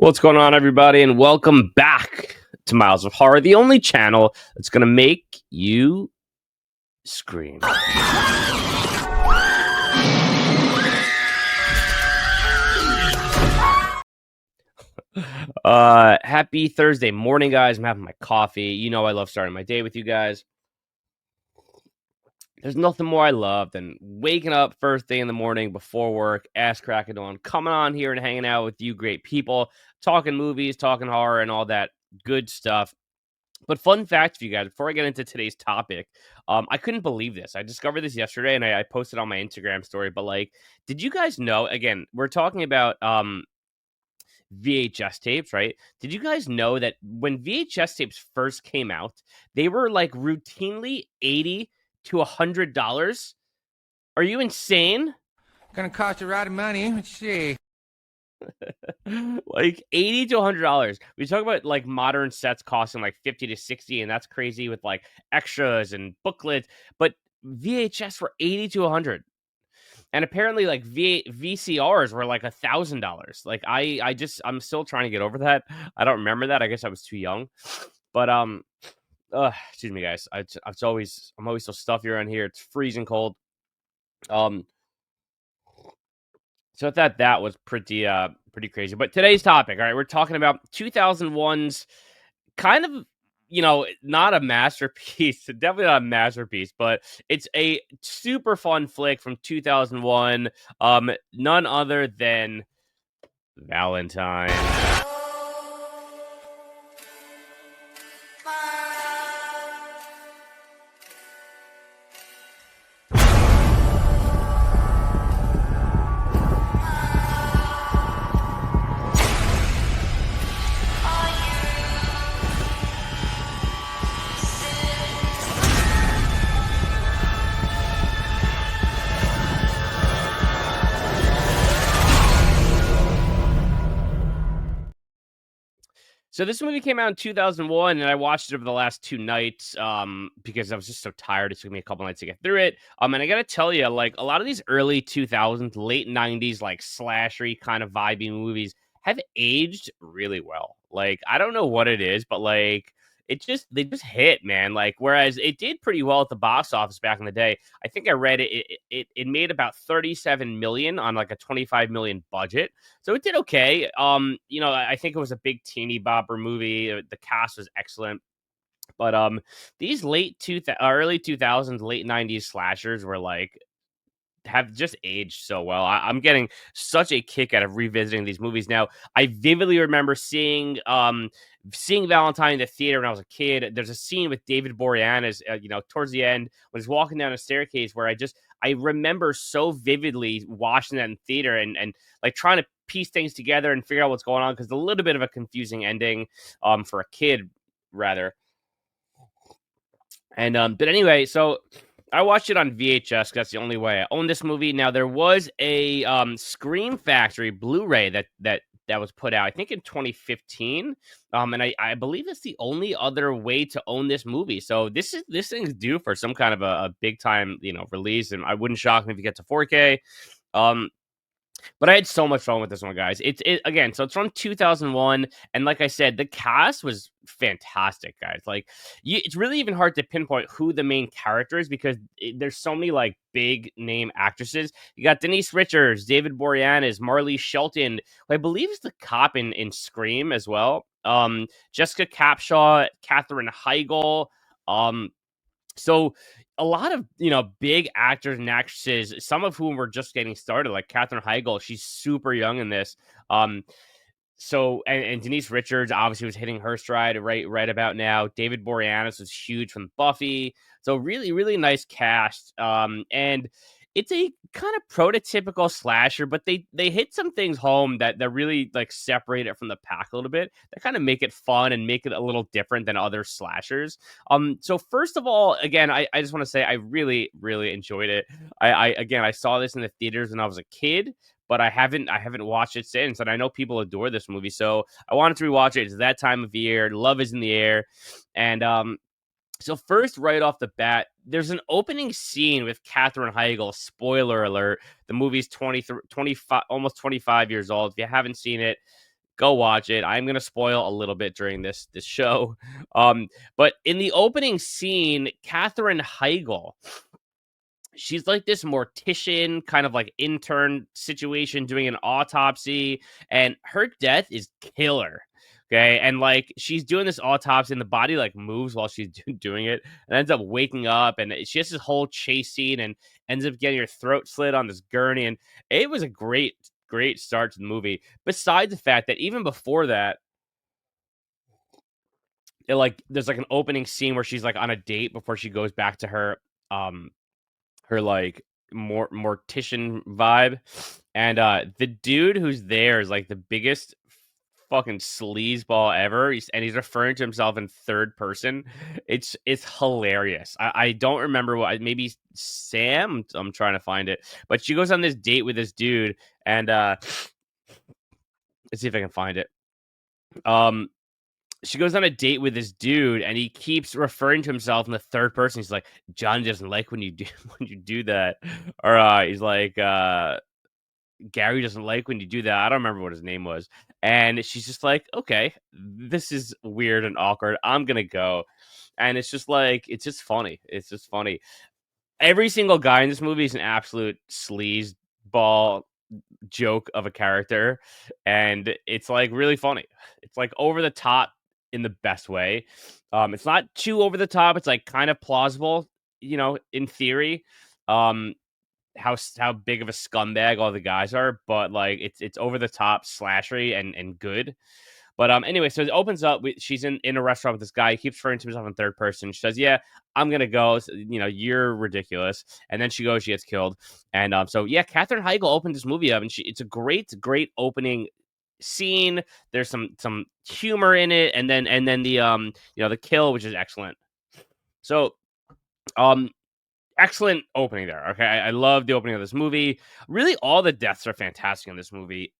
What's going on, everybody, and welcome back to Myles of Horror, the only channel that's going to make you scream. Happy Thursday morning, guys. I'm having my coffee. You know I love starting my day with you guys. There's nothing more I love than waking up first thing in the morning before work, ass cracking on, coming on here and hanging out with you great people, talking movies, talking horror, and all that good stuff. But fun fact for you guys, before I get into today's topic, I couldn't believe this. I discovered this yesterday, and I posted on my Instagram story. But did you guys know? Again, we're talking about VHS tapes, right? Did you guys know that when VHS tapes first came out, they were like routinely $80 to $100? Are you insane? Gonna cost you a lot of money. Let's see. Like $80 to $100. We talk about like modern sets costing like 50 to 60, and that's crazy with like extras and booklets. But VHS were 80 to 100. And apparently like VCRs were like $1,000. Like I'm still trying to get over that. I don't remember that. I guess I was too young. But excuse me, guys. I'm always so stuffy around here. It's freezing cold. So I thought that was pretty crazy. But today's topic, all right, we're talking about 2001's kind of, not a masterpiece, definitely not a masterpiece, but it's a super fun flick from 2001. None other than Valentine. So this movie came out in 2001, and I watched it over the last 2 nights, because I was just so tired. It took me a couple nights to get through it. And I gotta tell you, like, a lot of these early 2000s, late 90s, like, slashery kind of vibey movies have aged really well. Like, I don't know what it is, but, like, they just hit, man. Like, whereas it did pretty well at the box office back in the day. I think I read it made about 37 million on, like, a 25 million budget. So it did okay. I think it was a big teeny bopper movie. The cast was excellent. But these early 2000s, late 90s slashers were like have just aged so well. I'm getting such a kick out of revisiting these movies now. I vividly remember seeing Valentine in the theater when I was a kid. There's a scene with David Boreanaz, towards the end when he's walking down a staircase where I remember so vividly watching that in theater and like trying to piece things together and figure out what's going on, because a little bit of a confusing ending for a kid rather. And but anyway, so I watched it on VHS because that's the only way I own this movie. Now there was a Scream Factory Blu-ray that was put out, I think, in 2015. And I believe it's the only other way to own this movie. So this thing's due for some kind of a big time, release, and I wouldn't shock me if it gets to 4K. But I had so much fun with this one, guys. Again, so it's from 2001, and like I said, the cast was fantastic, guys. Like, it's really even hard to pinpoint who the main character is because there's so many like big name actresses. You got Denise Richards, David Boreanaz, Marley Shelton, who I believe is the cop in Scream as well. Jessica Capshaw, Katherine Heigl. So a lot of, big actors and actresses, some of whom were just getting started, like Katherine Heigl. She's super young in this. And Denise Richards obviously was hitting her stride right about now. David Boreanaz was huge from Buffy. So really, really nice cast. And it's a kind of prototypical slasher, but they hit some things home that really like separate it from the pack a little bit. That kind of make it fun and make it a little different than other slashers. So first of all, again, I just want to say I really, really enjoyed it. I saw this in the theaters when I was a kid, but I haven't watched it since, and I know people adore this movie, so I wanted to rewatch it. It's that time of year. Love is in the air, and so first, right off the bat, there's an opening scene with Katherine Heigl. Spoiler alert: the movie's 25, almost 25 years old. If you haven't seen it, Go watch it. I'm gonna spoil a little bit during this show. But in the opening scene, Katherine Heigl, she's like this mortician kind of like intern situation doing an autopsy, and her death is killer. Okay, and like she's doing this autopsy and the body like moves while she's doing it and ends up waking up, and she has this whole chase scene and ends up getting her throat slit on this gurney, and it was a great start to the movie, besides the fact that even before that, like there's like an opening scene where she's like on a date before she goes back to um her like mortician vibe, and the dude who's there is like the biggest fucking sleazeball ever. He's referring to himself in third person. It's hilarious. I don't remember what, maybe Sam. I'm trying to find it, but she goes on this date with this dude, and let's see if I can find it. Um, she goes on a date with this dude, and he keeps referring to himself in the third person. He's like, John doesn't like when you do when you do that, or he's like, Gary doesn't like when you do that. I don't remember what his name was, and she's just like, okay, this is weird and awkward. I'm gonna go, and it's just like it's just funny. It's just funny. Every single guy in this movie is an absolute sleaze ball joke of a character, and it's like really funny. It's like over the top in the best way. It's not too over the top. It's like kind of plausible, in theory. Um, how big of a scumbag all the guys are, but like it's over the top slashery and good. But anyway, so it opens up. She's in a restaurant with this guy. He keeps referring to himself in third person. She says, "Yeah, I'm gonna go. You're ridiculous." And then she goes, she gets killed. And so yeah, Katherine Heigl opened this movie up, and it's a great opening scene. There's some humor in it, and then the kill, which is excellent. So um excellent opening there. Okay, I love the opening of this movie. Really, all the deaths are fantastic in this movie.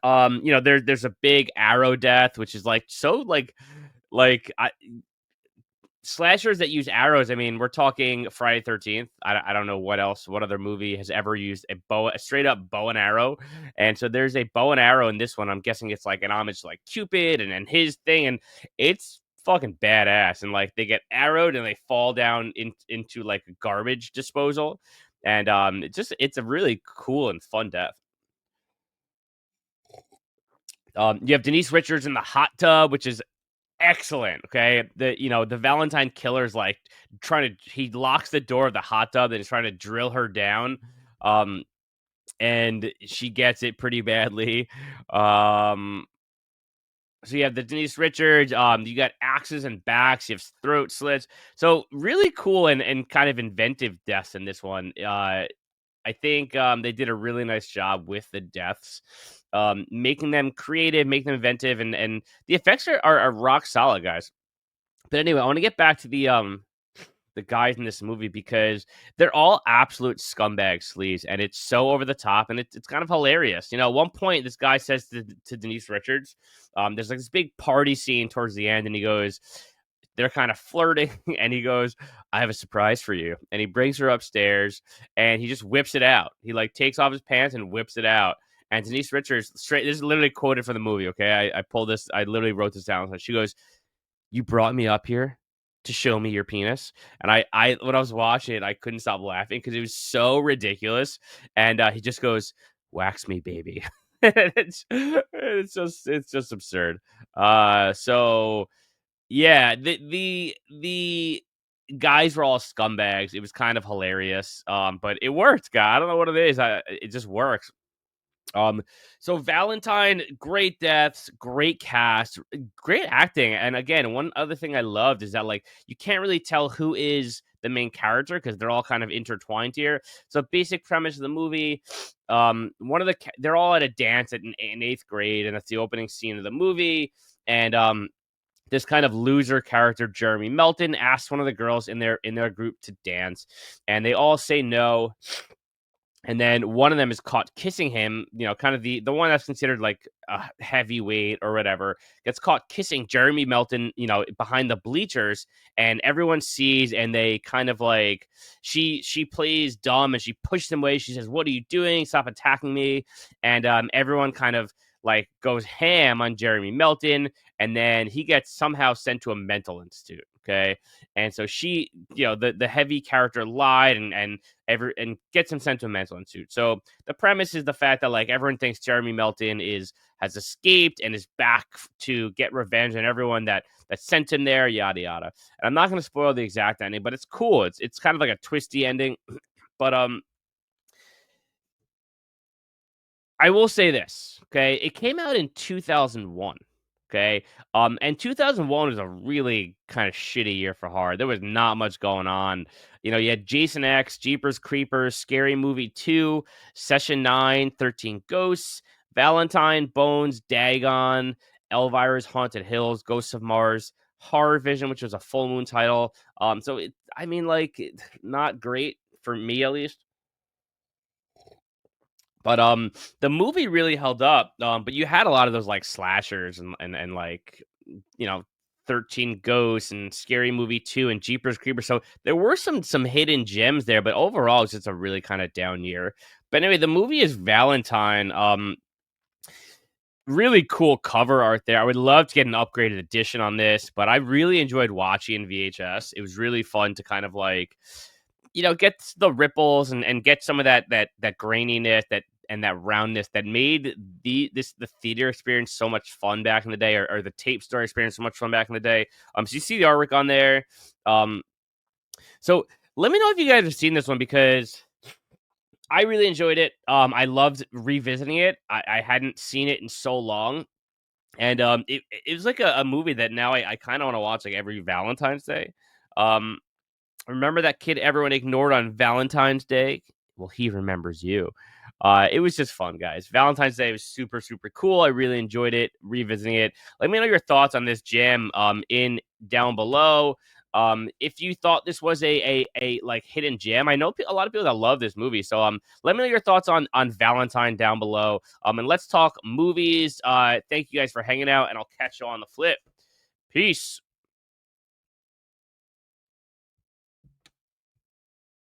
There's a big arrow death, which is like so like slashers that use arrows. I mean, we're talking Friday 13th. I don't know what other movie has ever used a straight up bow and arrow. And so there's a bow and arrow in this one. I'm guessing it's like an homage to like Cupid and his thing, and it's fucking badass. And like they get arrowed and they fall down into like a garbage disposal. And it's a really cool and fun death. You have Denise Richards in the hot tub, which is excellent. Okay. The Valentine killer's like he locks the door of the hot tub and is trying to drill her down. Um, and she gets it pretty badly. So you have the Denise Richards, you got axes and backs, you have throat slits. So really cool and kind of inventive deaths in this one. I think they did a really nice job with the deaths, making them creative, making them inventive, and the effects are rock solid, guys. But anyway, I want to get back to the guys in this movie because they're all absolute scumbag sleaze, and it's so over the top, and it's kind of hilarious. At one point, this guy says to Denise Richards, there's like this big party scene towards the end, and he goes, they're kind of flirting, and he goes, I have a surprise for you. And he brings her upstairs, and he just whips it out. He like takes off his pants and whips it out. And Denise Richards, this is literally quoted from the movie, okay? I pulled this, I literally wrote this down. She goes, you brought me up here to show me your penis. And I when I was watching it, I couldn't stop laughing because it was so ridiculous. And he just goes, wax me, baby. It's just absurd. So yeah, the guys were all scumbags. It was kind of hilarious. But it worked, guy. I don't know what it is. It just works. Um, so Valentine, great deaths, great cast, great acting. And again, one other thing I loved is that like you can't really tell who is the main character because they're all kind of intertwined here. So basic premise of the movie, they're all at a dance in eighth grade, and that's the opening scene of the movie. And this kind of loser character, Jeremy Melton, asks one of the girls in their group to dance, and they all say no. And then one of them is caught kissing him, kind of the one that's considered like a heavyweight or whatever, gets caught kissing Jeremy Melton, behind the bleachers, and everyone sees, and they kind of like she plays dumb and she pushes him away. She says, "What are you doing? Stop attacking me!" And everyone kind of like goes ham on Jeremy Melton, and then he gets somehow sent to a mental institute. Okay, and so she, the heavy character lied and gets him sent to a mental institute. So the premise is the fact that like everyone thinks Jeremy Melton has escaped and is back to get revenge on everyone that sent him there, yada yada. And I'm not going to spoil the exact ending, but it's cool. It's kind of like a twisty ending, but I will say this, okay? It came out in 2001, okay? And 2001 was a really kind of shitty year for horror. There was not much going on. You had Jason X, Jeepers Creepers, Scary Movie 2, Session 9, 13 Ghosts, Valentine, Bones, Dagon, Elvira's Haunted Hills, Ghosts of Mars, Horror Vision, which was a full moon title. I mean, like, not great for me at least. But the movie really held up. But you had a lot of those like slashers and like, you know 13 Ghosts and Scary Movie 2 and Jeepers Creepers. So there were some hidden gems there, but overall it's just a really kind of down year. But anyway, the movie is Valentine. Really cool cover art there. I would love to get an upgraded edition on this, but I really enjoyed watching VHS. It was really fun to kind of like, get the ripples and get some of that graininess and that roundness that made the theater experience so much fun back in the day, or the tape store experience so much fun back in the day. So you see the artwork on there. So let me know if you guys have seen this one, because I really enjoyed it. I loved revisiting it. I hadn't seen it in so long. And it was like a movie that now I kind of want to watch like every Valentine's Day. Um, Remember that kid everyone ignored on Valentine's Day? Well, he remembers you. It was just fun, guys. Valentine's Day was super, super cool. I really enjoyed it, revisiting it. Let me know your thoughts on this gem in down below. If you thought this was a like hidden gem, I know a lot of people that love this movie. So let me know your thoughts on Valentine down below. And let's talk movies. Thank you guys for hanging out, and I'll catch you on the flip. Peace.